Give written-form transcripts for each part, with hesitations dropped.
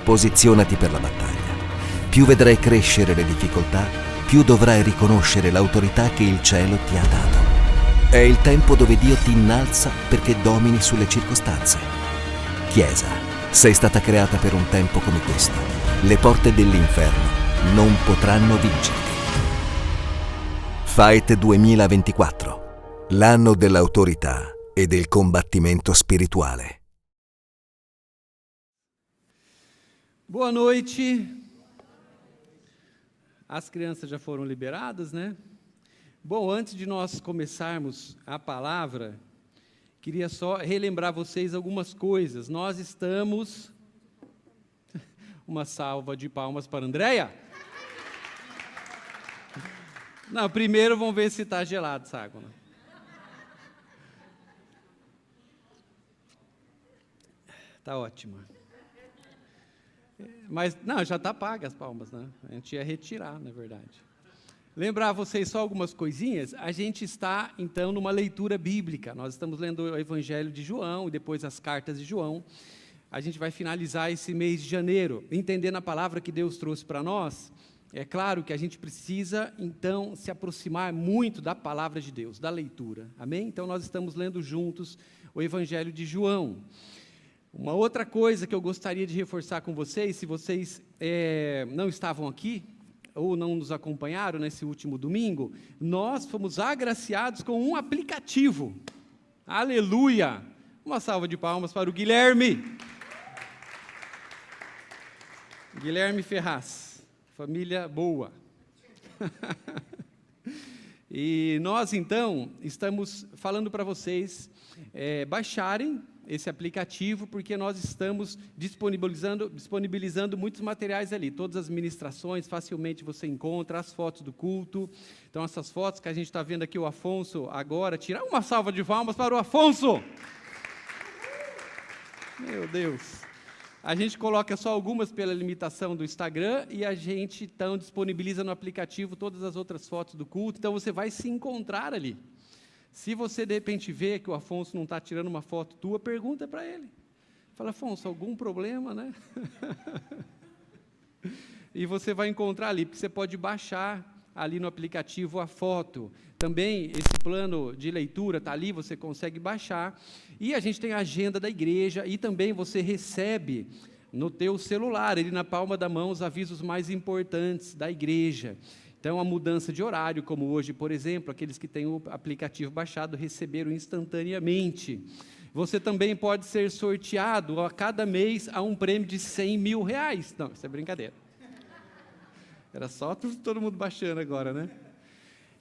Posizionati per la battaglia. Più vedrai crescere le difficoltà, più dovrai riconoscere l'autorità che il cielo ti ha dato. È il tempo dove Dio ti innalza perché domini sulle circostanze. Chiesa, sei stata creata per un tempo come questo. Le porte dell'inferno non potranno vincerti. Fight 2024, l'anno dell'autorità e del combattimento spirituale. Boa noite. As crianças já foram liberadas, né? Bom, antes de nós começarmos a palavra, queria só relembrar vocês algumas coisas. Nós estamos... Uma salva de palmas para a Andréia. Não, primeiro vamos ver se está gelado essa água. Né? Está ótima. Mas, não, já está paga as palmas, né? A gente ia retirar, na verdade. Lembrar vocês só algumas coisinhas. A gente está, então, numa leitura bíblica. Nós estamos lendo o Evangelho de João e depois as cartas de João. A gente vai finalizar esse mês de janeiro, entendendo a palavra que Deus trouxe para nós. É claro que a gente precisa, então, se aproximar muito da palavra de Deus, da leitura. Amém? Então, nós estamos lendo juntos o Evangelho de João. Uma outra coisa que eu gostaria de reforçar com vocês, se vocês não estavam aqui, ou não nos acompanharam nesse último domingo, nós fomos agraciados com um aplicativo. Aleluia! Uma salva de palmas para o Guilherme. Guilherme Ferraz, família boa. E nós, então, estamos falando para vocês baixarem esse aplicativo, porque nós estamos disponibilizando muitos materiais ali, todas as ministrações, facilmente você encontra, as fotos do culto. Então, essas fotos que a gente está vendo aqui, o Afonso agora, tirar uma salva de palmas para o Afonso! Meu Deus! A gente coloca só algumas pela limitação do Instagram e a gente, então, disponibiliza no aplicativo todas as outras fotos do culto, então você vai se encontrar ali. Se você, de repente, vê que o Afonso não está tirando uma foto tua, pergunta para ele. Fala, Afonso, algum problema, né? E você vai encontrar ali, porque você pode baixar ali no aplicativo a foto. Também, esse plano de leitura está ali, você consegue baixar. E a gente tem a agenda da igreja e também você recebe no teu celular, ali na palma da mão, os avisos mais importantes da igreja. Então, a mudança de horário, como hoje, por exemplo, aqueles que têm o aplicativo baixado receberam instantaneamente. Você também pode ser sorteado a cada mês a um prêmio de R$100 mil. Não, isso é brincadeira. Era só todo mundo baixando agora, né?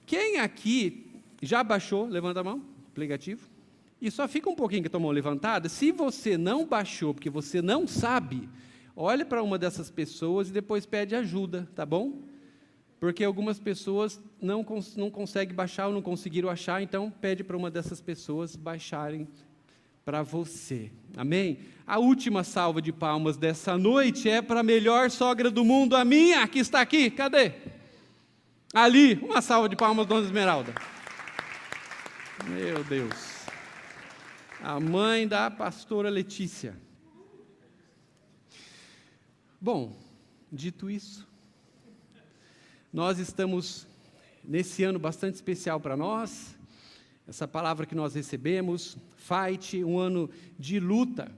Quem aqui já baixou, levanta a mão, aplicativo, e só fica um pouquinho com a tua mão levantada. Se você não baixou, porque você não sabe, olhe para uma dessas pessoas e depois pede ajuda, tá bom? Porque algumas pessoas não conseguem baixar ou não conseguiram achar, então pede para uma dessas pessoas baixarem para você. Amém? A última salva de palmas dessa noite é para a melhor sogra do mundo, a minha, que está aqui. Cadê? Ali, uma salva de palmas, Dona Esmeralda. Meu Deus. A mãe da pastora Letícia. Bom, dito isso, nós estamos nesse ano bastante especial para nós, essa palavra que nós recebemos, fight, um ano de luta.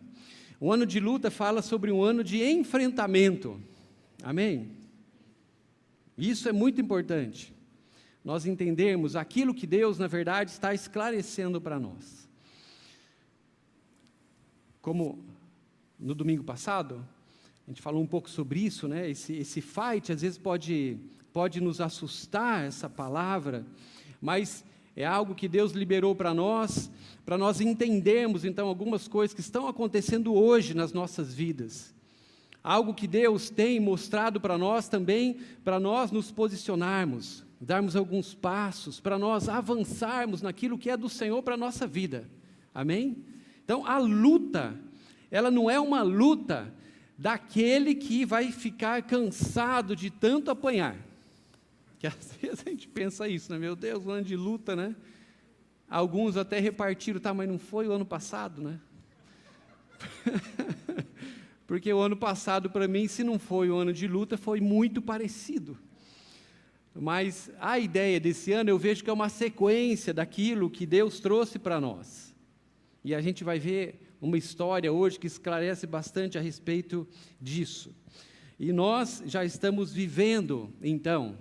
Um ano de luta fala sobre um ano de enfrentamento, amém? Isso é muito importante, nós entendermos aquilo que Deus, na verdade, está esclarecendo para nós. Como no domingo passado, a gente falou um pouco sobre isso, né? Esse fight, às vezes, pode nos assustar, essa palavra, mas é algo que Deus liberou para nós entendermos, então, algumas coisas que estão acontecendo hoje nas nossas vidas. Algo que Deus tem mostrado para nós também, para nós nos posicionarmos, darmos alguns passos, para nós avançarmos naquilo que é do Senhor para a nossa vida. Amém? Então, a luta, ela não é uma luta daquele que vai ficar cansado de tanto apanhar. Que às vezes a gente pensa isso, né? Meu Deus, um ano de luta, né? Alguns até repartiram, tá, mas não foi o ano passado, né? porque o ano passado, para mim, se não foi um ano de luta, foi muito parecido. Mas a ideia desse ano, eu vejo que é uma sequência daquilo que Deus trouxe para nós. E a gente vai ver uma história hoje que esclarece bastante a respeito disso. E nós já estamos vivendo, então,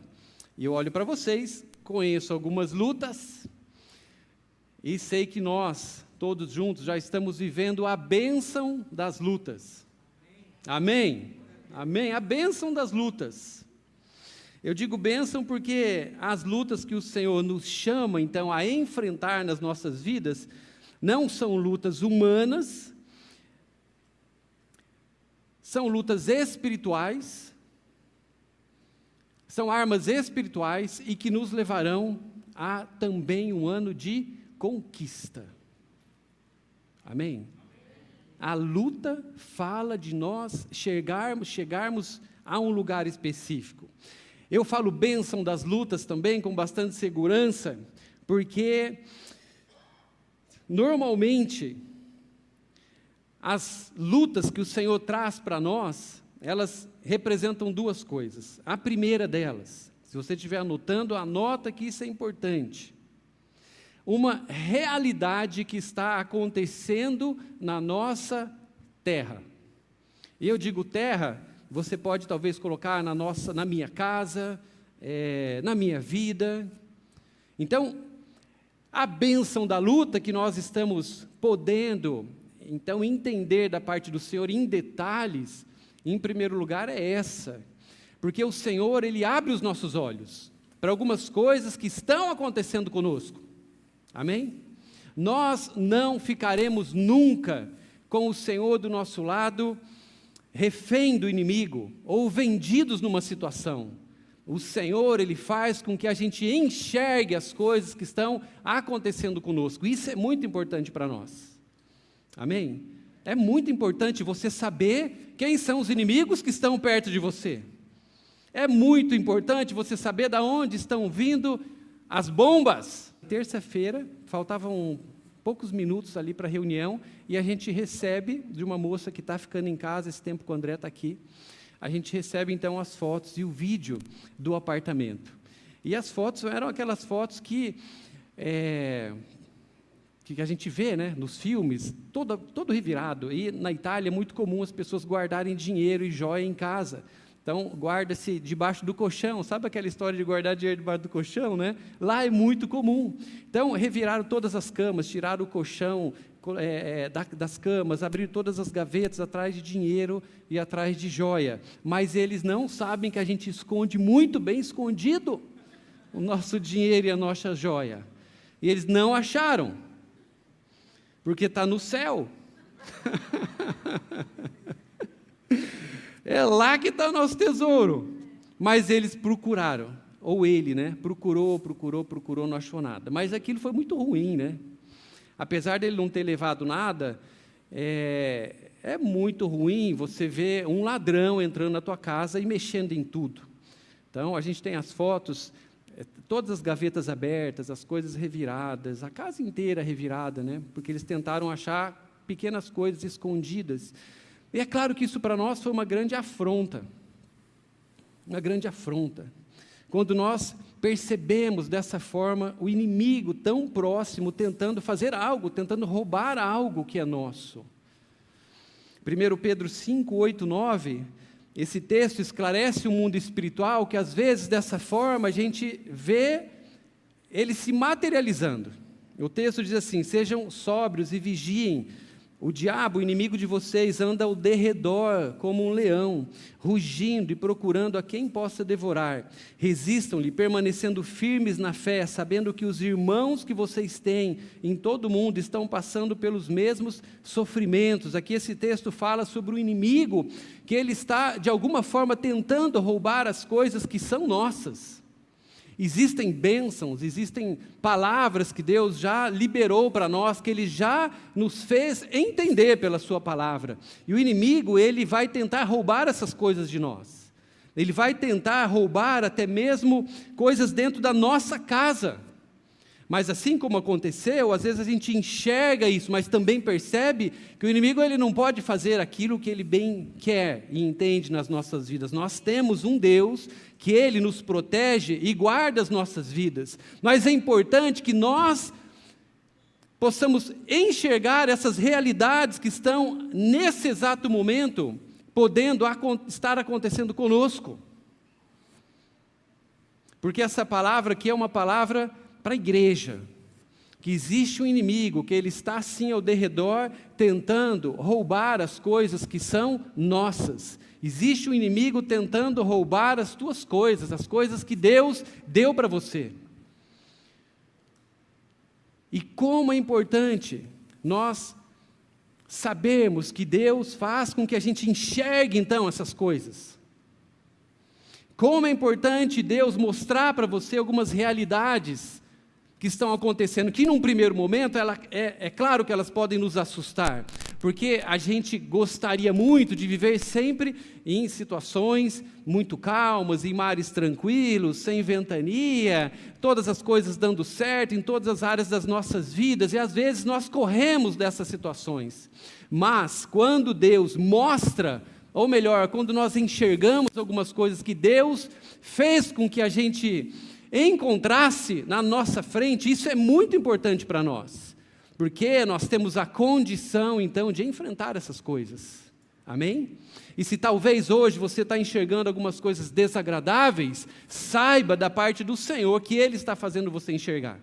e eu olho para vocês, conheço algumas lutas, e sei que nós, todos juntos, já estamos vivendo a bênção das lutas. Amém? Amém? A bênção das lutas. Eu digo bênção porque as lutas que o Senhor nos chama, então, a enfrentar nas nossas vidas, não são lutas humanas, são lutas espirituais, são armas espirituais e que nos levarão a também um ano de conquista. Amém? A luta fala de nós chegarmos a um lugar específico. Eu falo bênção das lutas também com bastante segurança, porque normalmente as lutas que o Senhor traz para nós, elas representam duas coisas. A primeira delas, se você estiver anotando, anota que isso é importante. Uma realidade que está acontecendo na nossa terra. E eu digo terra, você pode talvez colocar na minha casa, na minha vida. Então, a bênção da luta que nós estamos podendo, então, entender da parte do Senhor em detalhes, em primeiro lugar é essa. Porque o Senhor, Ele abre os nossos olhos para algumas coisas que estão acontecendo conosco. Amém? Nós não ficaremos nunca com o Senhor do nosso lado, refém do inimigo, ou vendidos numa situação. O Senhor, Ele faz com que a gente enxergue as coisas que estão acontecendo conosco. Isso é muito importante para nós. Amém? É muito importante você saber quem são os inimigos que estão perto de você. É muito importante você saber de onde estão vindo as bombas. Terça-feira, faltavam poucos minutos ali para a reunião, e a gente recebe de uma moça que está ficando em casa, esse tempo que o André está aqui, a gente recebe então as fotos e o vídeo do apartamento. E as fotos eram aquelas fotos que a gente vê, né, nos filmes, todo revirado. E na Itália é muito comum as pessoas guardarem dinheiro e joia em casa. Então, guarda-se debaixo do colchão. Sabe aquela história de guardar dinheiro debaixo do colchão, né? Lá é muito comum. Então, reviraram todas as camas, tiraram o colchão das camas, abriram todas as gavetas atrás de dinheiro e atrás de joia. Mas eles não sabem que a gente esconde muito bem escondido o nosso dinheiro e a nossa joia. E eles não acharam, porque está no céu. É lá que está o nosso tesouro. Mas eles procuraram, ou ele, né? Procurou, não achou nada. Mas aquilo foi muito ruim, né? Apesar dele não ter levado nada, é muito ruim você ver um ladrão entrando na tua casa e mexendo em tudo. Então, a gente tem as fotos, todas as gavetas abertas, as coisas reviradas, a casa inteira revirada, né? Porque eles tentaram achar pequenas coisas escondidas. E é claro que isso para nós foi uma grande afronta. Uma grande afronta. Quando nós percebemos dessa forma o inimigo tão próximo, tentando fazer algo, tentando roubar algo que é nosso. 1 Pedro 5, 8, 9, esse texto esclarece o mundo espiritual, que às vezes dessa forma a gente vê ele se materializando. O texto diz assim: sejam sóbrios e vigiem. O diabo, o inimigo de vocês, anda ao derredor como um leão, rugindo e procurando a quem possa devorar. Resistam-lhe, permanecendo firmes na fé, sabendo que os irmãos que vocês têm em todo o mundo estão passando pelos mesmos sofrimentos. Aqui esse texto fala sobre o inimigo, que ele está, de alguma forma, tentando roubar as coisas que são nossas. Existem bênçãos, existem palavras que Deus já liberou para nós, que Ele já nos fez entender pela sua palavra. E o inimigo, ele vai tentar roubar essas coisas de nós. Ele vai tentar roubar até mesmo coisas dentro da nossa casa. Mas assim como aconteceu, às vezes a gente enxerga isso, mas também percebe que o inimigo ele não pode fazer aquilo que ele bem quer e entende nas nossas vidas. Nós temos um Deus que ele nos protege e guarda as nossas vidas. Mas é importante que nós possamos enxergar essas realidades que estão nesse exato momento, podendo estar acontecendo conosco. Porque essa palavra aqui é uma palavra para a igreja, que existe um inimigo, que ele está assim ao derredor, tentando roubar as coisas que são nossas. Existe um inimigo tentando roubar as tuas coisas, as coisas que Deus deu para você. E como é importante nós sabermos que Deus faz com que a gente enxergue então essas coisas. Como é importante Deus mostrar para você algumas realidades que estão acontecendo, que num primeiro momento, é claro que elas podem nos assustar, porque a gente gostaria muito de viver sempre em situações muito calmas, em mares tranquilos, sem ventania, todas as coisas dando certo em todas as áreas das nossas vidas, e às vezes nós corremos dessas situações. Mas quando Deus mostra, ou melhor, quando nós enxergamos algumas coisas que Deus fez com que a gente encontrasse na nossa frente, isso é muito importante para nós, porque nós temos a condição, então, de enfrentar essas coisas, amém? E se talvez hoje você está enxergando algumas coisas desagradáveis, saiba da parte do Senhor que Ele está fazendo você enxergar.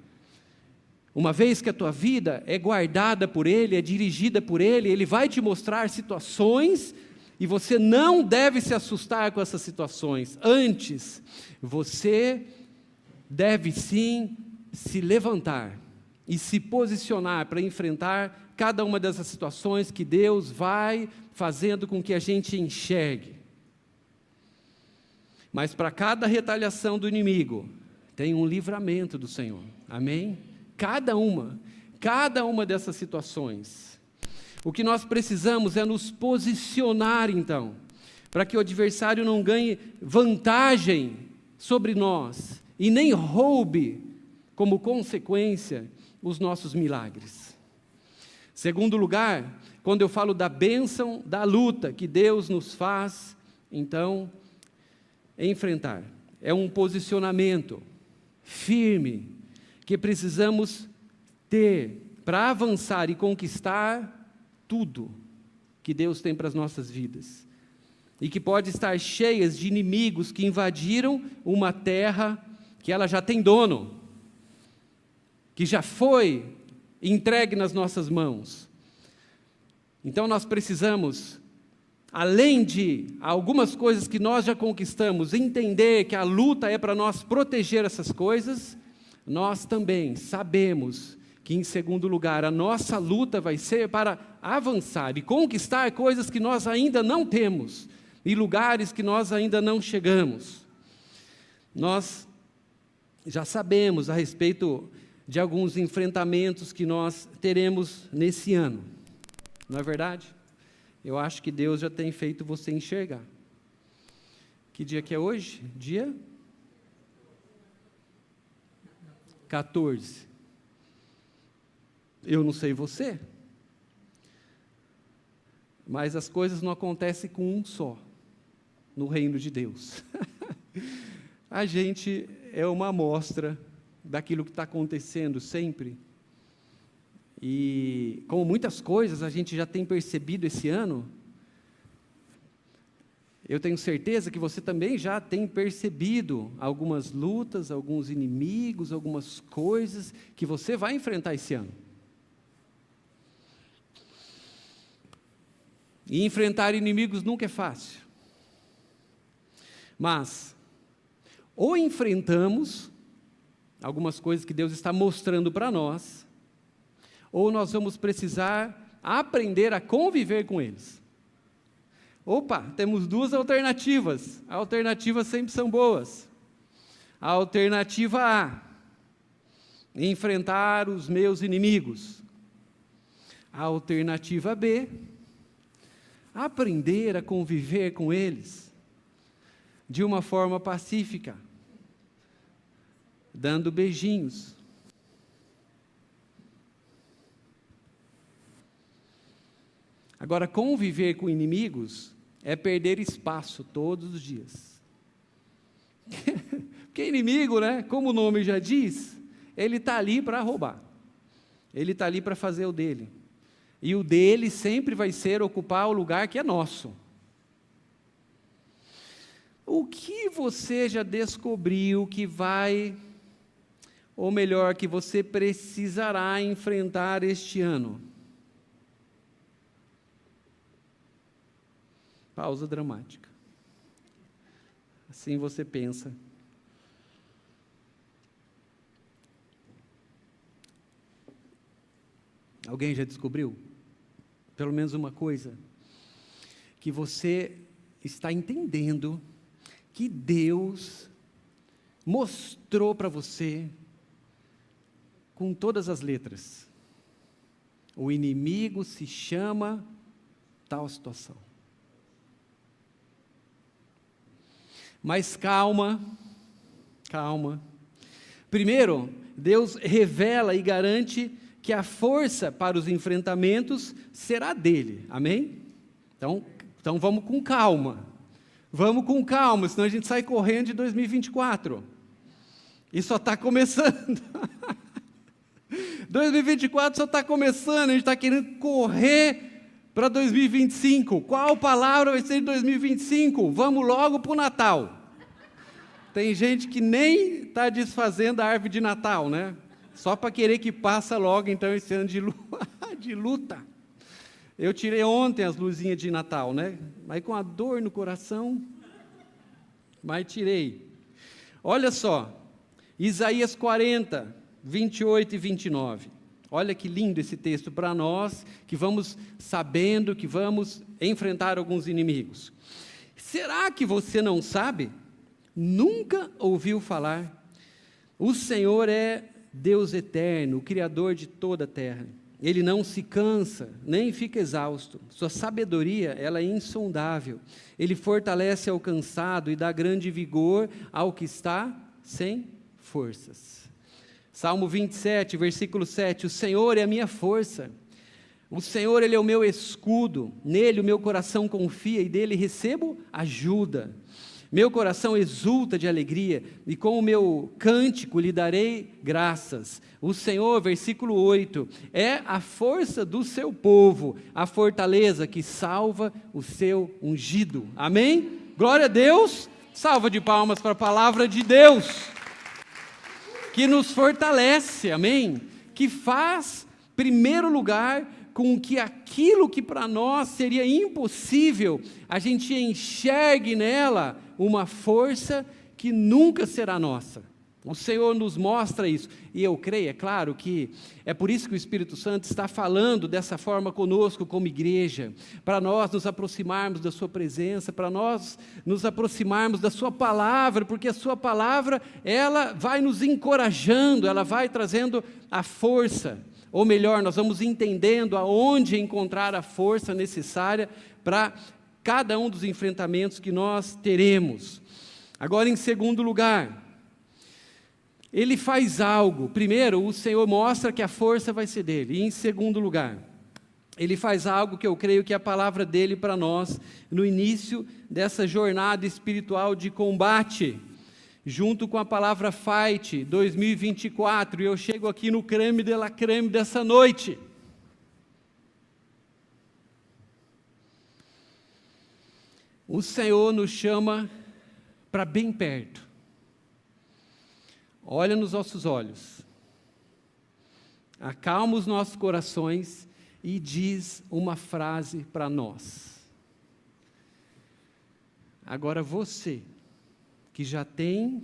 Uma vez que a tua vida é guardada por Ele, é dirigida por Ele, Ele vai te mostrar situações, e você não deve se assustar com essas situações. Antes, você deve sim se levantar e se posicionar para enfrentar cada uma dessas situações que Deus vai fazendo com que a gente enxergue. Mas para cada retaliação do inimigo, tem um livramento do Senhor, amém? Cada uma dessas situações. O que nós precisamos é nos posicionar então, para que o adversário não ganhe vantagem sobre nós, e nem roube, como consequência, os nossos milagres. Segundo lugar, quando eu falo da bênção, da luta que Deus nos faz, então, enfrentar. É um posicionamento firme, que precisamos ter, para avançar e conquistar tudo que Deus tem para as nossas vidas. E que pode estar cheias de inimigos que invadiram uma terra que ela já tem dono, que já foi entregue nas nossas mãos. Então nós precisamos, além de algumas coisas que nós já conquistamos, entender que a luta é para nós proteger essas coisas, nós também sabemos que, em segundo lugar, a nossa luta vai ser para avançar e conquistar coisas que nós ainda não temos, e lugares que nós ainda não chegamos. Nós já sabemos a respeito de alguns enfrentamentos que nós teremos nesse ano. Não é verdade? Eu acho que Deus já tem feito você enxergar. Que dia que é hoje? Dia 14. Eu não sei você, mas as coisas não acontecem com um só, no reino de Deus. A gente é uma amostra daquilo que está acontecendo sempre. E como muitas coisas a gente já tem percebido esse ano, eu tenho certeza que você também já tem percebido algumas lutas, alguns inimigos, algumas coisas que você vai enfrentar esse ano. E enfrentar inimigos nunca é fácil. Mas, ou enfrentamos algumas coisas que Deus está mostrando para nós, ou nós vamos precisar aprender a conviver com eles. Opa, temos duas alternativas. Alternativas sempre são boas. A alternativa A, enfrentar os meus inimigos. A alternativa B, aprender a conviver com eles de uma forma pacífica, dando beijinhos, Agora, conviver com inimigos é perder espaço todos os dias. Porque inimigo, né, como o nome já diz, ele está ali para roubar. Ele está ali para fazer o dele. E o dele sempre vai ser ocupar o lugar que é nosso. O que você já descobriu que vai, ou melhor, que você precisará enfrentar este ano? Pausa dramática. Assim você pensa. Alguém já descobriu? Pelo menos uma coisa. Que você está entendendo que Deus mostrou para você com todas as letras. O inimigo se chama tal situação. Mas calma. Primeiro, Deus revela e garante que a força para os enfrentamentos será dele, amém? Então vamos com calma, senão a gente sai correndo de 2024, e só está começando, 2024 só está começando, a gente está querendo correr para 2025, qual palavra vai ser em 2025? Vamos logo para o Natal, tem gente que nem está desfazendo a árvore de Natal, né? Só para querer que passa logo, então, esse ano de luta. Eu tirei ontem as luzinhas de Natal, né? Mas com a dor no coração, mas tirei. Olha só, Isaías 40, 28 e 29. Olha que lindo esse texto para nós, que vamos sabendo que vamos enfrentar alguns inimigos. Será que você não sabe? Nunca ouviu falar? O Senhor é Deus eterno, o Criador de toda a terra. Ele não se cansa, nem fica exausto. Sua sabedoria, ela é insondável. Ele fortalece ao cansado e dá grande vigor ao que está sem forças. Salmo 27, versículo 7. O Senhor é a minha força. O Senhor, Ele é o meu escudo. Nele o meu coração confia e dele recebo ajuda. Meu coração exulta de alegria, e com o meu cântico lhe darei graças. O Senhor, versículo 8, é a força do seu povo, a fortaleza que salva o seu ungido. Amém? Glória a Deus. Salva de palmas para a palavra de Deus, que nos fortalece, amém? Que faz, primeiro lugar, com que aquilo que para nós seria impossível, a gente enxergue nela uma força que nunca será nossa. O Senhor nos mostra isso, e eu creio, é claro que é por isso que o Espírito Santo está falando dessa forma conosco como igreja, para nós nos aproximarmos da sua presença, para nós nos aproximarmos da sua palavra, porque a sua palavra, ela vai nos encorajando, ela vai trazendo a força, ou melhor, nós vamos entendendo aonde encontrar a força necessária para cada um dos enfrentamentos que nós teremos. Agora, em segundo lugar, ele faz algo. Primeiro, o Senhor mostra que a força vai ser dele. E em segundo lugar, ele faz algo que eu creio que é a palavra dele para nós, no início dessa jornada espiritual de combate, junto com a palavra Fight 2024, e eu chego aqui no creme de la creme dessa noite. O Senhor nos chama para bem perto. Olha nos nossos olhos, acalma os nossos corações e diz uma frase para nós. Agora você, que já tem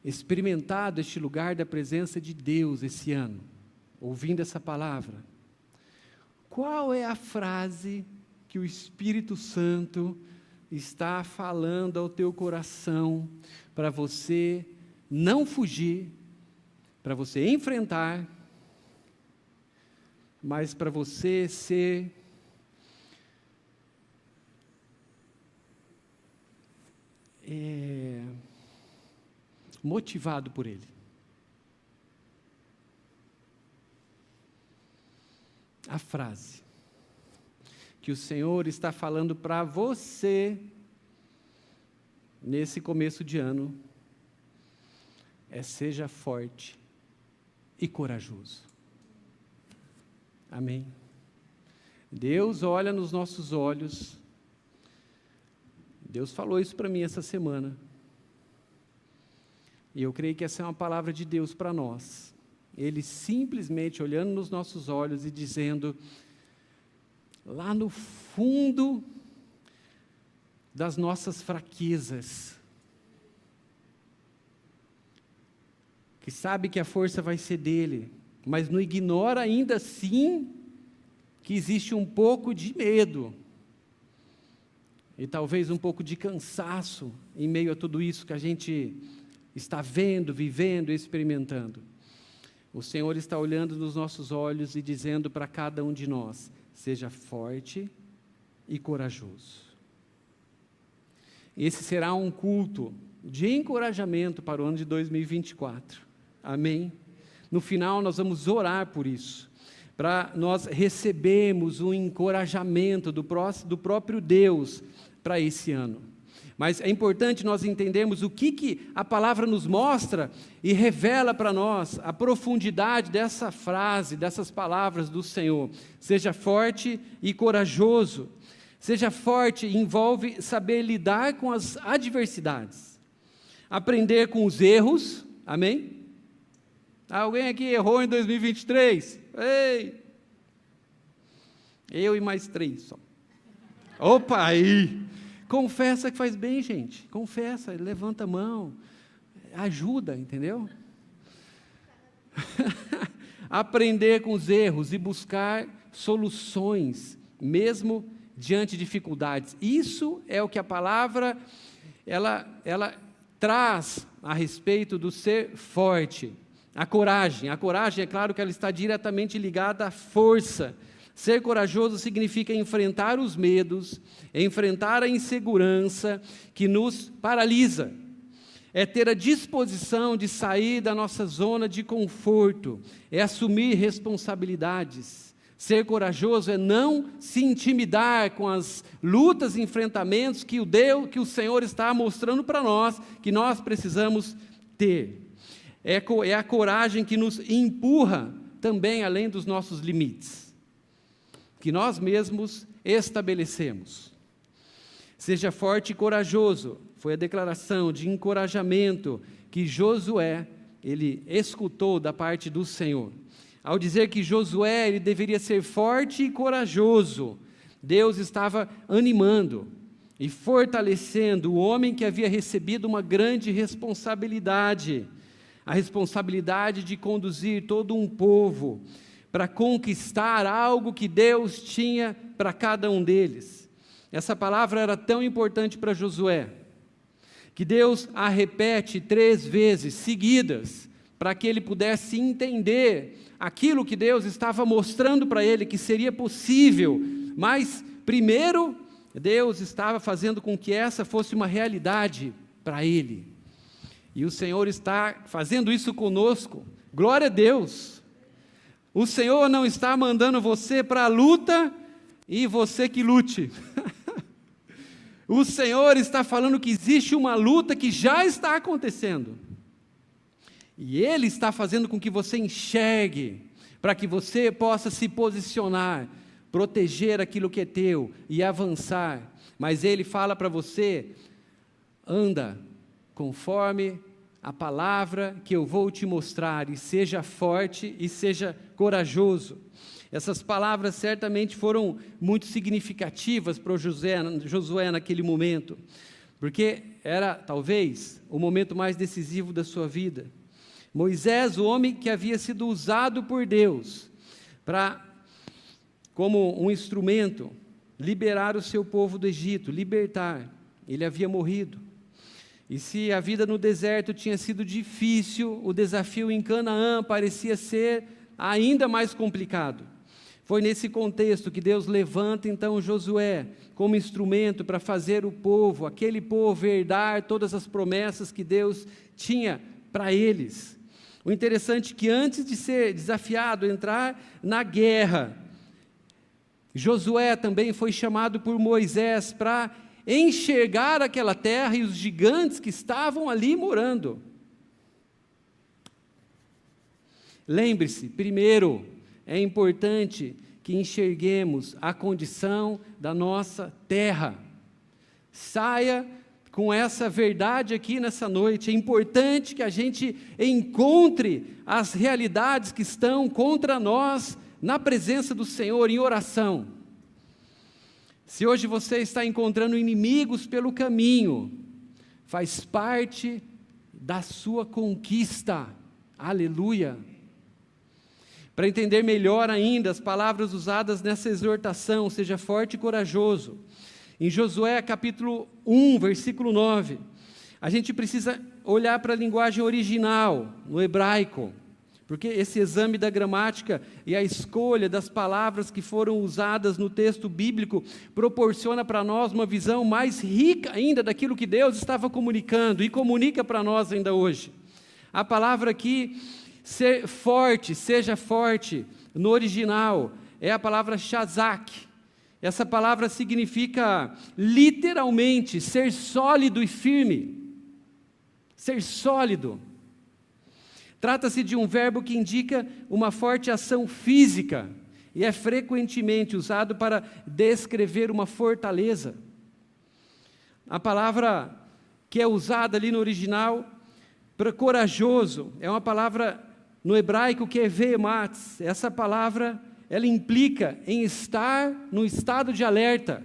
experimentado este lugar da presença de Deus esse ano, ouvindo essa palavra, qual é a frase que o Espírito Santo está falando ao teu coração para você não fugir, para você enfrentar, mas para você ser motivado por Ele? a frase que o Senhor está falando para você nesse começo de ano é: seja forte e corajoso. Amém? Deus olha nos nossos olhos. Deus falou isso para mim essa semana. E eu creio que essa é uma palavra de Deus para nós. Ele simplesmente olhando nos nossos olhos e dizendo, lá no fundo das nossas fraquezas, que sabe que a força vai ser dele, mas não ignora ainda assim que existe um pouco de medo e talvez um pouco de cansaço em meio a tudo isso que a gente está vendo, vivendo, experimentando. O Senhor está olhando nos nossos olhos e dizendo para cada um de nós: seja forte e corajoso. Esse será um culto de encorajamento para o ano de 2024. Amém? No final nós vamos orar por isso, para nós recebermos um encorajamento do próprio Deus para esse ano. Mas é importante nós entendermos o que a palavra nos mostra e revela para nós a profundidade dessa frase, dessas palavras do Senhor. Seja forte e corajoso. Seja forte envolve saber lidar com as adversidades, aprender com os erros. Amém? Alguém aqui errou em 2023? Ei! Eu e mais 3 só. Opa, aí! Confessa que faz bem, gente. Confessa, levanta a mão. Ajuda, entendeu? Aprender com os erros e buscar soluções, mesmo diante de dificuldades. Isso é o que a palavra, ela traz a respeito do ser forte. A coragem, é claro que ela está diretamente ligada à força. Ser corajoso significa enfrentar os medos, enfrentar a insegurança que nos paralisa. É ter a disposição de sair da nossa zona de conforto, é assumir responsabilidades. Ser corajoso é não se intimidar com as lutas e enfrentamentos que o Senhor está mostrando para nós, que nós precisamos ter. É a coragem que nos empurra também além dos nossos limites, que nós mesmos estabelecemos. Seja forte e corajoso, foi a declaração de encorajamento que Josué, ele escutou da parte do Senhor. Ao dizer que Josué, ele deveria ser forte e corajoso, Deus estava animando e fortalecendo o homem que havia recebido uma grande responsabilidade, a responsabilidade de conduzir todo um povo para conquistar algo que Deus tinha para cada um deles. Essa palavra era tão importante para Josué, que Deus a repete 3 vezes seguidas, para que ele pudesse entender aquilo que Deus estava mostrando para ele, que seria possível, mas primeiro Deus estava fazendo com que essa fosse uma realidade para ele. E o Senhor está fazendo isso conosco. Glória a Deus. O Senhor não está mandando você para a luta e você que lute. O Senhor está falando que existe uma luta que já está acontecendo. E Ele está fazendo com que você enxergue, para que você possa se posicionar, proteger aquilo que é teu e avançar. Mas Ele fala para você: anda conforme a palavra que eu vou te mostrar, e seja forte e seja corajoso. Essas palavras certamente foram muito significativas para Josué naquele momento, porque era talvez o momento mais decisivo da sua vida. Moisés, o homem que havia sido usado por Deus como um instrumento, liberar o seu povo do Egito, libertar, ele havia morrido. E se a vida no deserto tinha sido difícil, o desafio em Canaã parecia ser ainda mais complicado. Foi nesse contexto que Deus levanta então Josué como instrumento para fazer aquele povo herdar todas as promessas que Deus tinha para eles. O interessante é que antes de ser desafiado a entrar na guerra, Josué também foi chamado por Moisés para enxergar aquela terra e os gigantes que estavam ali morando. Lembre-se, primeiro, é importante que enxerguemos a condição da nossa terra. Saia com essa verdade aqui nessa noite. É importante que a gente encontre as realidades que estão contra nós na presença do Senhor, em oração. Se hoje você está encontrando inimigos pelo caminho, faz parte da sua conquista. Aleluia! Para entender melhor ainda as palavras usadas nessa exortação, seja forte e corajoso. Em Josué capítulo 1, versículo 9, a gente precisa olhar para a linguagem original, no hebraico, porque esse exame da gramática e a escolha das palavras que foram usadas no texto bíblico proporciona para nós uma visão mais rica ainda daquilo que Deus estava comunicando e comunica para nós ainda hoje. A palavra aqui, ser forte, seja forte, no original, é a palavra shazak. Essa palavra significa literalmente ser sólido e firme. Ser sólido. Trata-se de um verbo que indica uma forte ação física e é frequentemente usado para descrever uma fortaleza. A palavra que é usada ali no original para corajoso é uma palavra no hebraico que é vehematz. Essa palavra, ela implica em estar no estado de alerta.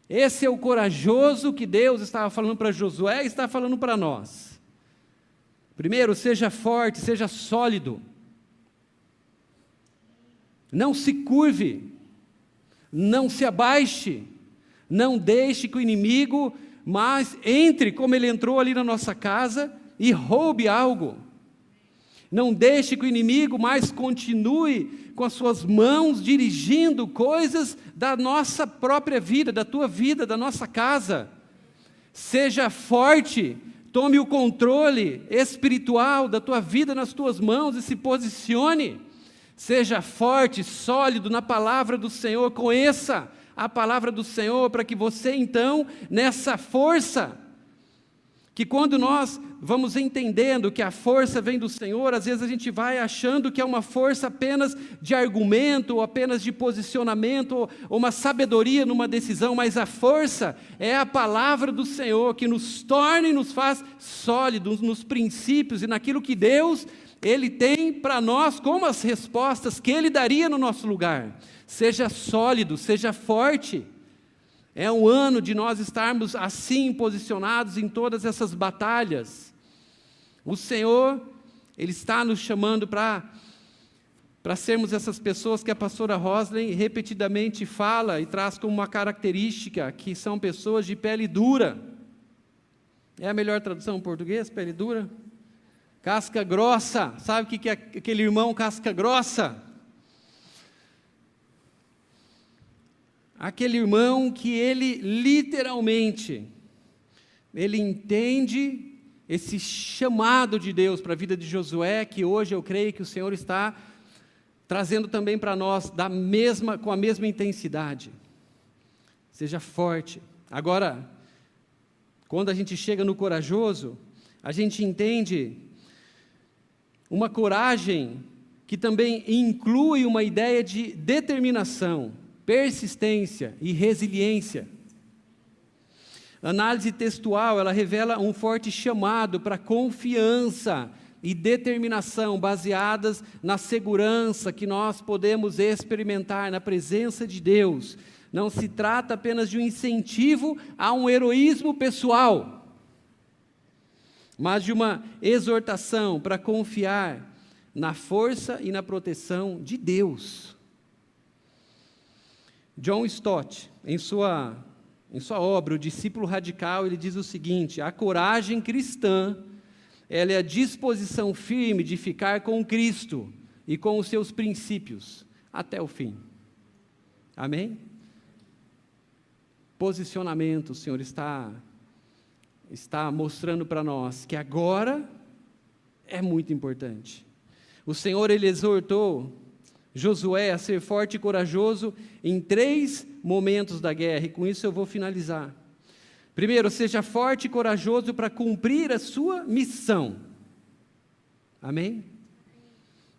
Esse é o corajoso que Deus estava falando para Josué e está falando para nós. Primeiro, seja forte, seja sólido. Não se curve, não se abaixe, não deixe que o inimigo mais entre como ele entrou ali na nossa casa e roube algo. Não deixe que o inimigo mais continue com as suas mãos dirigindo coisas da nossa própria vida, da tua vida, da nossa casa. Seja forte, tome o controle espiritual da tua vida nas tuas mãos e se posicione. Seja forte, sólido na palavra do Senhor, conheça a palavra do Senhor para que você então, nessa força, que quando nós vamos entendendo que a força vem do Senhor, às vezes a gente vai achando que é uma força apenas de argumento, ou apenas de posicionamento, ou uma sabedoria numa decisão, mas a força é a palavra do Senhor, que nos torna e nos faz sólidos nos princípios e naquilo que Deus, Ele tem para nós como as respostas que Ele daria no nosso lugar. Seja sólido, seja forte. É um ano de nós estarmos assim posicionados em todas essas batalhas. O Senhor, Ele está nos chamando para sermos essas pessoas que a pastora Rosley repetidamente fala e traz como uma característica, que são pessoas de pele dura. É a melhor tradução em português, pele dura? Casca grossa. Sabe o que é aquele irmão casca grossa? Aquele irmão que ele literalmente, ele entende esse chamado de Deus para a vida de Josué, que hoje eu creio que o Senhor está trazendo também para nós com a mesma intensidade. Seja forte. Agora, quando a gente chega no corajoso, a gente entende uma coragem que também inclui uma ideia de determinação, persistência e resiliência. A análise textual, ela revela um forte chamado para confiança e determinação baseadas na segurança que nós podemos experimentar na presença de Deus. Não se trata apenas de um incentivo a um heroísmo pessoal, mas de uma exortação para confiar na força e na proteção de Deus. John Stott, em sua obra, O Discípulo Radical, ele diz o seguinte: a coragem cristã, ela é a disposição firme de ficar com Cristo e com os seus princípios até o fim. Amém? Posicionamento, o Senhor está mostrando para nós que agora é muito importante. O Senhor, Ele exortou Josué a ser forte e corajoso em 3 momentos da guerra, e com isso eu vou finalizar. Primeiro, seja forte e corajoso para cumprir a sua missão. Amém?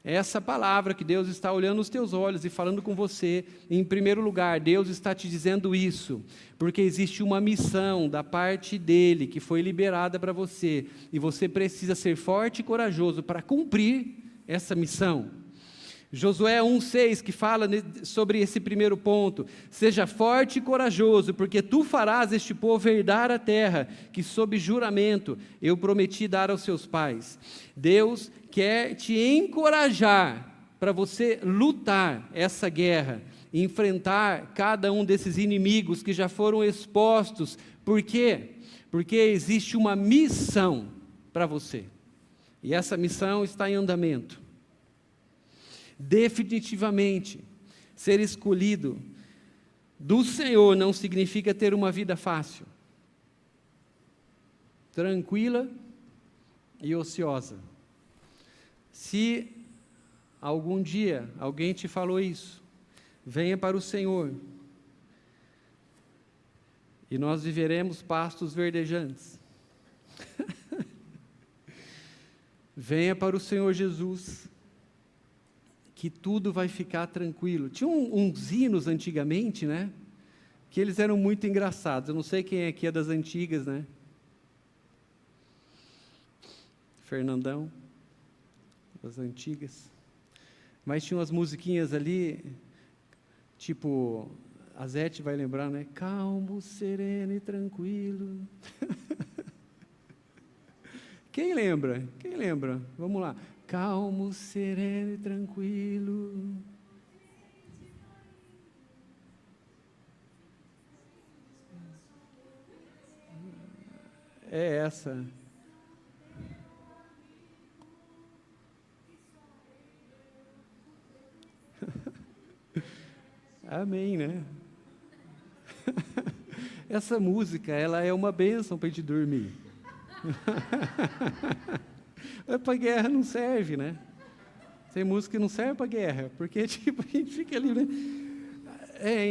É essa palavra que Deus está olhando nos teus olhos e falando com você. Em primeiro lugar, Deus está te dizendo isso, porque existe uma missão da parte dEle, que foi liberada para você, e você precisa ser forte e corajoso para cumprir essa missão. Josué 1,6, que fala sobre esse primeiro ponto: seja forte e corajoso, porque tu farás este povo herdar a terra, que sob juramento eu prometi dar aos seus pais. Deus quer te encorajar para você lutar essa guerra, enfrentar cada um desses inimigos que já foram expostos. Por quê? Porque existe uma missão para você, e essa missão está em andamento. Definitivamente, ser escolhido do Senhor não significa ter uma vida fácil, tranquila e ociosa. Se algum dia alguém te falou isso, venha para o Senhor e nós viveremos pastos verdejantes. Venha para o Senhor Jesus, que tudo vai ficar tranquilo. Tinha uns hinos antigamente, né? Que eles eram muito engraçados. Eu não sei quem aqui é das antigas, né? Fernandão, das antigas. Mas tinha umas musiquinhas ali, tipo, a Zete vai lembrar, né? Calmo, sereno e tranquilo. Quem lembra? Quem lembra? Vamos lá. Calmo, sereno e tranquilo. É essa. Amém, né? Essa música, ela é uma bênção para a gente dormir. Para guerra não serve, né? Tem música que não serve para guerra, porque tipo, a gente fica ali, né?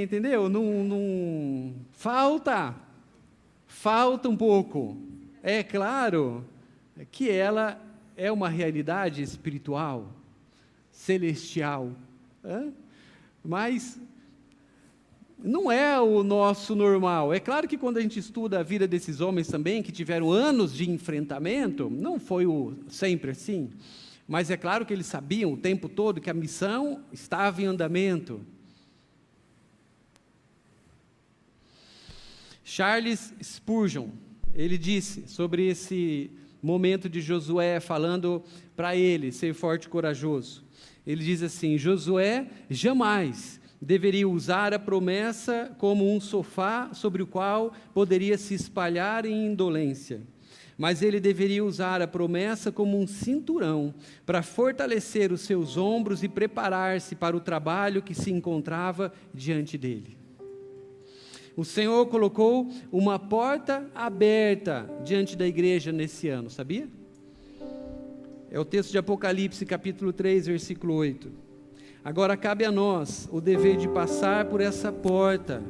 Entendeu? Não falta um pouco. É claro que ela é uma realidade espiritual, celestial, mas não é o nosso normal. É claro que quando a gente estuda a vida desses homens também, que tiveram anos de enfrentamento, não foi sempre assim, mas é claro que eles sabiam o tempo todo que a missão estava em andamento. Charles Spurgeon, ele disse sobre esse momento de Josué, falando para ele ser forte e corajoso. Ele diz assim: Josué jamais deveria usar a promessa como um sofá sobre o qual poderia se espalhar em indolência, mas ele deveria usar a promessa como um cinturão para fortalecer os seus ombros e preparar-se para o trabalho que se encontrava diante dele. O Senhor colocou uma porta aberta diante da igreja nesse ano, sabia? É o texto de Apocalipse, capítulo 3, versículo 8. Agora cabe a nós o dever de passar por essa porta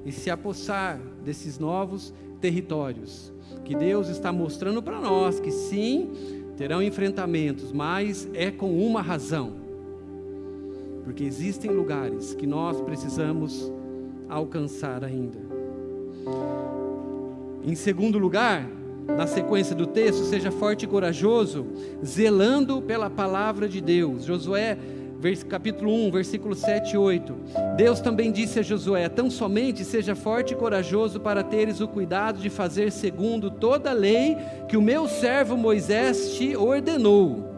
e se apossar desses novos territórios, que Deus está mostrando para nós, que sim, terão enfrentamentos, mas é com uma razão, porque existem lugares que nós precisamos alcançar ainda. Em segundo lugar, na sequência do texto, seja forte e corajoso, zelando pela palavra de Deus. Josué, capítulo 1, versículo 7 e 8. Deus também disse a Josué: tão somente seja forte e corajoso para teres o cuidado de fazer segundo toda a lei que o meu servo Moisés te ordenou.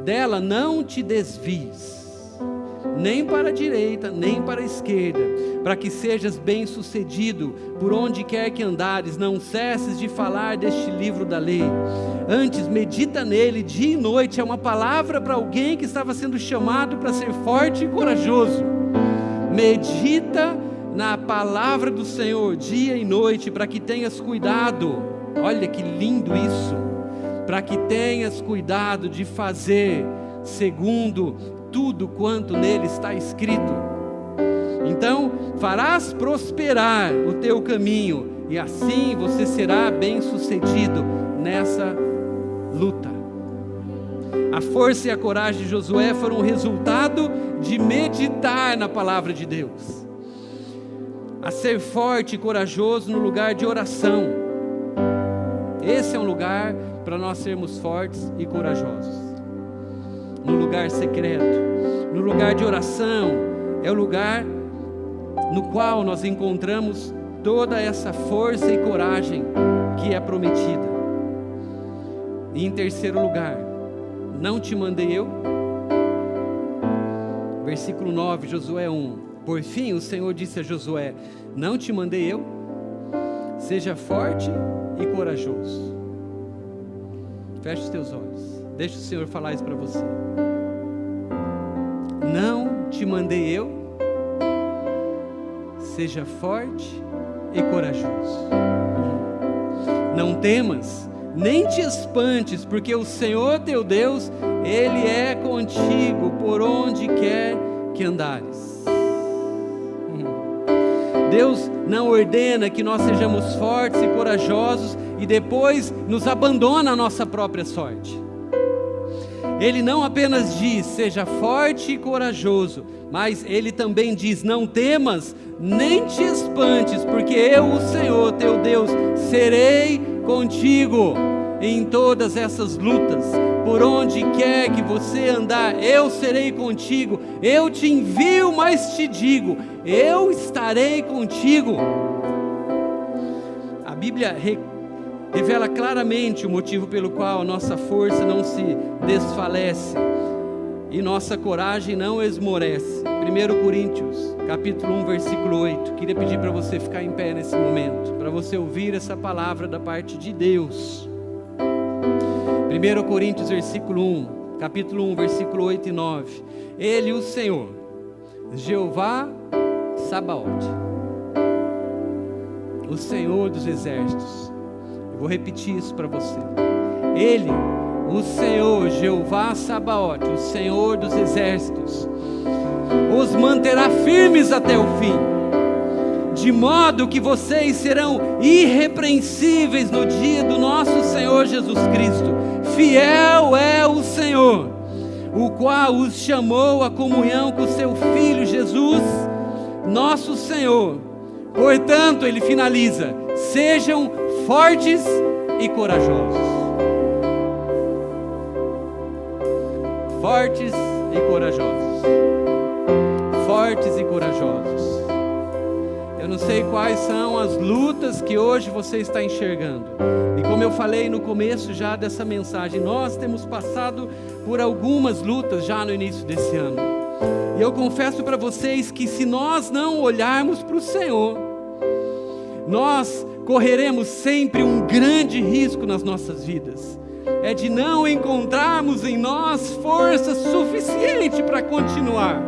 Dela não te desvies, nem para a direita, nem para a esquerda, para que sejas bem-sucedido por onde quer que andares. Não cesses de falar deste livro da lei. Antes, medita nele dia e noite. É uma palavra para alguém que estava sendo chamado para ser forte e corajoso. Medita na palavra do Senhor dia e noite, para que tenhas cuidado. Olha que lindo isso. Para que tenhas cuidado de fazer segundo tudo quanto nele está escrito. Então farás prosperar o teu caminho, e assim você será bem-sucedido nessa luta. A força e a coragem de Josué foram o resultado de meditar na palavra de Deus. A ser forte e corajoso no lugar de oração. Esse é um lugar para nós sermos fortes e corajosos. No lugar secreto, no lugar de oração, é o lugar no qual nós encontramos toda essa força e coragem que é prometida. E em terceiro lugar, não te mandei eu? Versículo 9, Josué 1. Por fim, o Senhor disse a Josué: não te mandei eu? Seja forte e corajoso. Feche os teus olhos. Deixa o Senhor falar isso para você. Não te mandei eu? Seja forte e corajoso. Não temas, nem te espantes, porque o Senhor teu Deus, Ele é contigo por onde quer que andares. Deus não ordena que nós sejamos fortes e corajosos e depois nos abandona a nossa própria sorte. Ele não apenas diz, seja forte e corajoso, mas Ele também diz, não temas, nem te espantes, porque eu, o Senhor teu Deus, serei contigo em todas essas lutas. Por onde quer que você andar, eu serei contigo. Eu te envio, mas te digo, eu estarei contigo. A Bíblia revela claramente o motivo pelo qual a nossa força não se desfalece e nossa coragem não esmorece. 1 Coríntios, capítulo 1, versículo 8. Queria pedir para você ficar em pé nesse momento, para você ouvir essa palavra da parte de Deus. 1 Coríntios, capítulo 1, versículo 8 e 9. Ele, o Senhor, Jeová Sabaote, o Senhor dos exércitos. Eu vou repetir isso para você. Ele, o Senhor, Jeová Sabaote, o Senhor dos exércitos, os manterá firmes até o fim, de modo que vocês serão irrepreensíveis no dia do nosso Senhor Jesus Cristo. Fiel é o Senhor, o qual os chamou à comunhão com seu Filho Jesus, nosso Senhor. Portanto, ele finaliza, sejam fortes e corajosos. Fortes e corajosos. Fortes e corajosos. Eu não sei quais são as lutas que hoje você está enxergando. E como eu falei no começo já dessa mensagem, nós temos passado por algumas lutas já no início desse ano. E eu confesso para vocês que se nós não olharmos para o Senhor, nós correremos sempre um grande risco nas nossas vidas. É de não encontrarmos em nós força suficiente para continuar.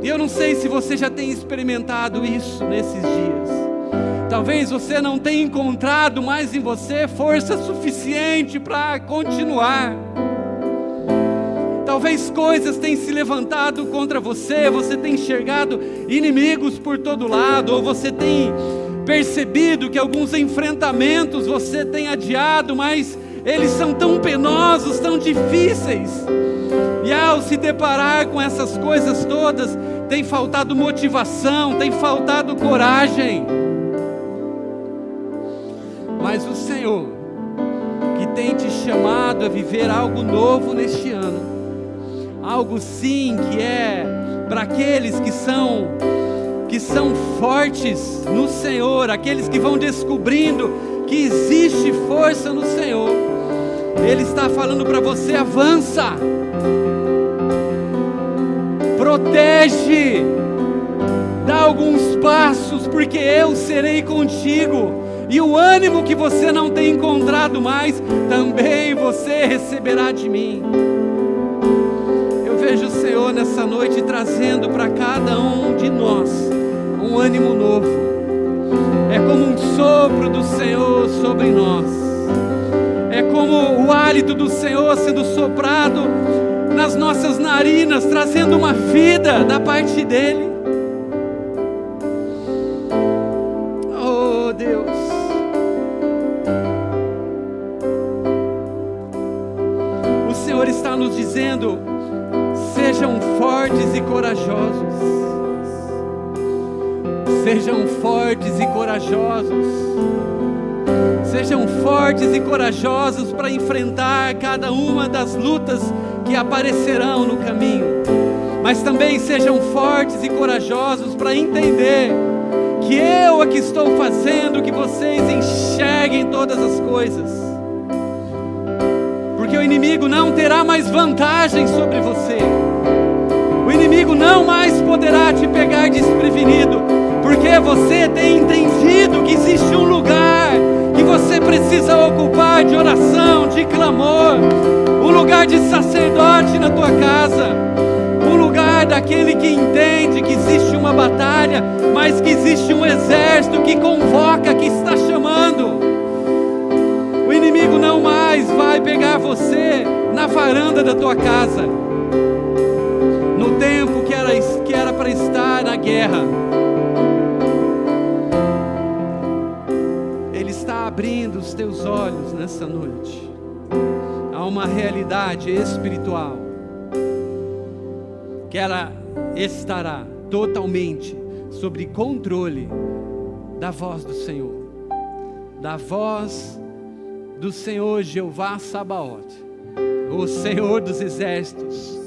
E eu não sei se você já tem experimentado isso nesses dias. Talvez você não tenha encontrado mais em você força suficiente para continuar. Talvez coisas tenham se levantado contra você, você tem enxergado inimigos por todo lado, ou você tem percebido que alguns enfrentamentos você tem adiado, mas eles são tão penosos, tão difíceis. E ao se deparar com essas coisas todas, tem faltado motivação, tem faltado coragem. Mas o Senhor, que tem te chamado a viver algo novo neste ano, algo sim que é para aqueles que são fortes no Senhor, aqueles que vão descobrindo que existe força no Senhor. Ele está falando para você: avança, protege, dá alguns passos, porque eu serei contigo. E o ânimo que você não tem encontrado mais, também você receberá de mim. Eu vejo o Senhor nessa noite trazendo para cada um de nós um ânimo novo. É como um sopro do Senhor sobre nós. É como o hálito do Senhor sendo soprado nas nossas narinas, trazendo uma vida da parte dEle. Oh, Deus. O Senhor está nos dizendo: sejam fortes e corajosos. Sejam fortes e corajosos. Sejam fortes e corajosos para enfrentar cada uma das lutas que aparecerão no caminho. Mas também sejam fortes e corajosos para entender que eu é que estou fazendo que vocês enxerguem todas as coisas. Porque o inimigo não terá mais vantagem sobre você. O inimigo não mais poderá te pegar desprevenido, porque você tem entendido que existe um lugar que você precisa ocupar de oração, de clamor, um lugar de sacerdote na tua casa, um lugar daquele que entende que existe uma batalha, mas que existe um exército que convoca, que está chamando. O inimigo não mais vai pegar você na varanda da tua casa, no tempo que era para estar na guerra. Ele está abrindo os teus olhos nessa noite a uma realidade espiritual, que ela estará totalmente sob controle da voz do Senhor, da voz do Senhor Jeová Sabaote, o Senhor dos exércitos.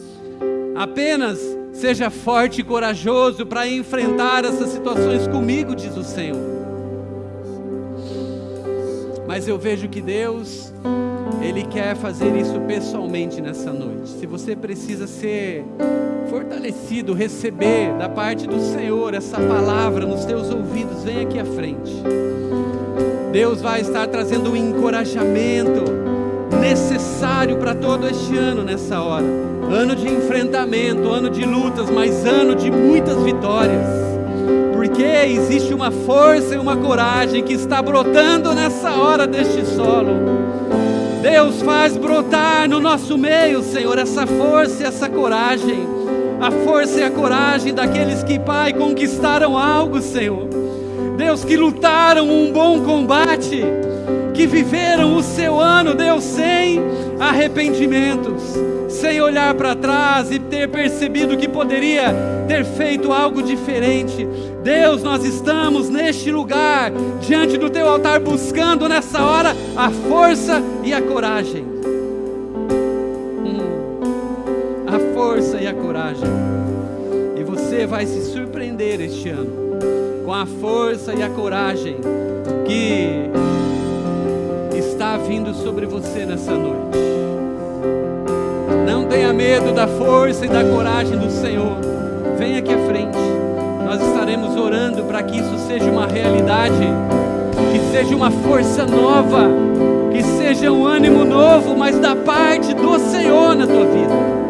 Apenas seja forte e corajoso para enfrentar essas situações comigo, diz o Senhor. Mas eu vejo que Deus, Ele quer fazer isso pessoalmente nessa noite. Se você precisa ser fortalecido, receber da parte do Senhor essa palavra nos teus ouvidos, vem aqui à frente. Deus vai estar trazendo um encorajamento necessário para todo este ano nessa hora. Ano de enfrentamento, ano de lutas, mas ano de muitas vitórias. Porque existe uma força e uma coragem que está brotando nessa hora deste solo. Deus faz brotar no nosso meio, Senhor, essa força e essa coragem. A força e a coragem daqueles que, Pai, conquistaram algo, Senhor. Deus, que lutaram um bom combate, que viveram o seu ano, Deus, sem arrependimentos, sem olhar para trás e ter percebido que poderia ter feito algo diferente. Deus, nós estamos neste lugar, diante do teu altar, buscando nessa hora a força e a coragem. A força e a coragem. E você vai se surpreender este ano com a força e a coragem que está vindo sobre você nessa noite. Não tenha medo da força e da coragem do Senhor. Venha aqui à frente. Nós estaremos orando para que isso seja uma realidade, que seja uma força nova, que seja um ânimo novo, mas da parte do Senhor na tua vida.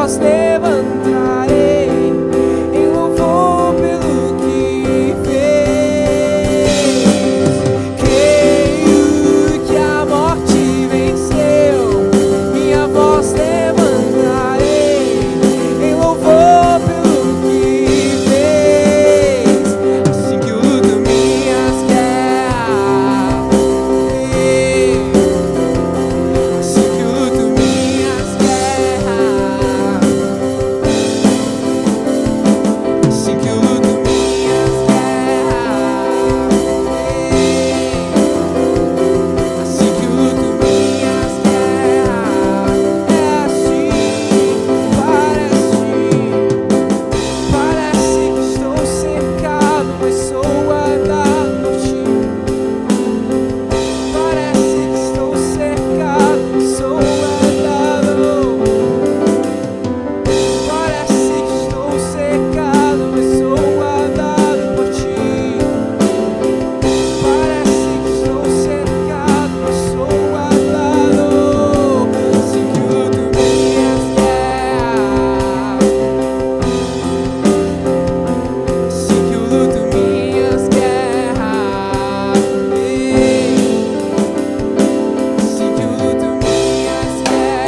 voz levantarei em louvor pelo que fez. Creio que a morte venceu, minha voz levantarei em louvor pelo que fez. Assim que eu luto minhas guerras, assim que eu luto minhas guerras, assim que eu luto minhas guerras, assim que eu luto minhas guerras. É assim, parece que estou cercado, mas sou guardado por ti. Parece que estou cercado, mas sou guardado. Parece que estou cercado, mas sou guardado por ti. Parece que estou cercado, mas sou guardado. Assim que eu luto minhas guerras, assim que eu luto minhas guerras, assim que eu luto minhas guerras,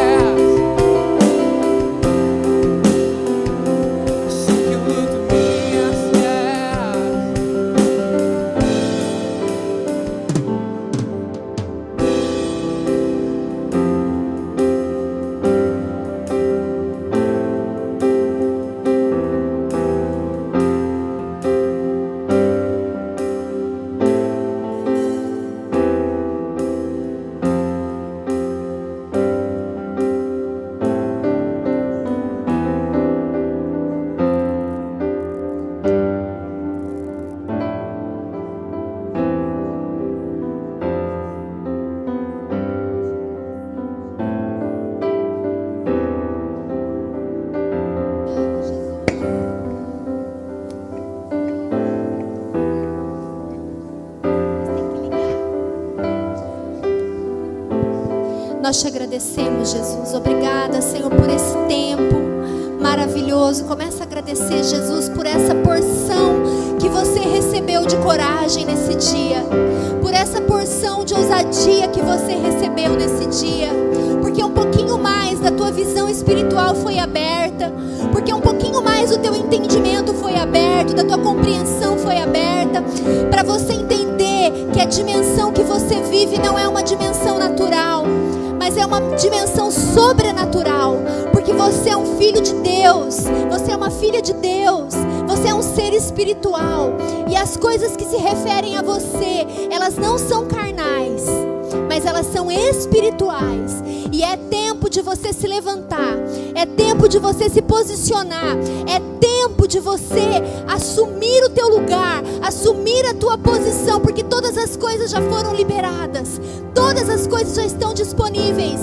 assim que eu luto minhas Nós te agradecemos, Jesus. Obrigada, Senhor, por esse tempo maravilhoso. Começa a agradecer, Jesus, por essa porção que você recebeu de coragem nesse dia, por essa porção de ousadia que você recebeu nesse dia, porque um pouquinho mais da tua visão espiritual foi aberta, porque um pouquinho mais o teu entendimento foi aberto, da tua compreensão foi aberta, para você entender que a dimensão que você vive não é uma dimensão natural, mas é uma dimensão sobrenatural, porque você é um filho de Deus, você é uma filha de Deus, você é um ser espiritual, e as coisas que se referem a você, elas não são carnais, mas elas são espirituais, e é tempo de você se levantar, é tempo de você se posicionar, é tempo de você assumir o teu lugar, assumir a tua posição, porque todas as coisas já foram liberadas, todas as coisas já estão disponíveis,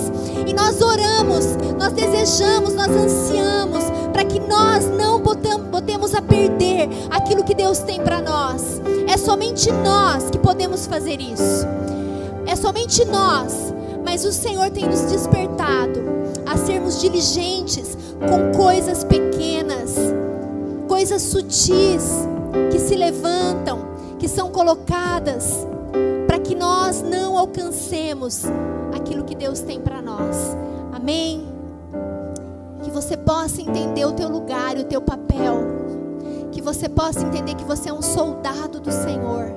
e nós oramos, nós desejamos, nós ansiamos, para que nós não botemos a perder aquilo que Deus tem para nós. É somente nós que podemos fazer isso, é somente nós, mas o Senhor tem nos despertado a sermos diligentes com coisas pequenas, coisas sutis que se levantam, que são colocadas para que nós não alcancemos aquilo que Deus tem para nós. Amém? Que você possa entender o teu lugar e o teu papel, que você possa entender que você é um soldado do Senhor,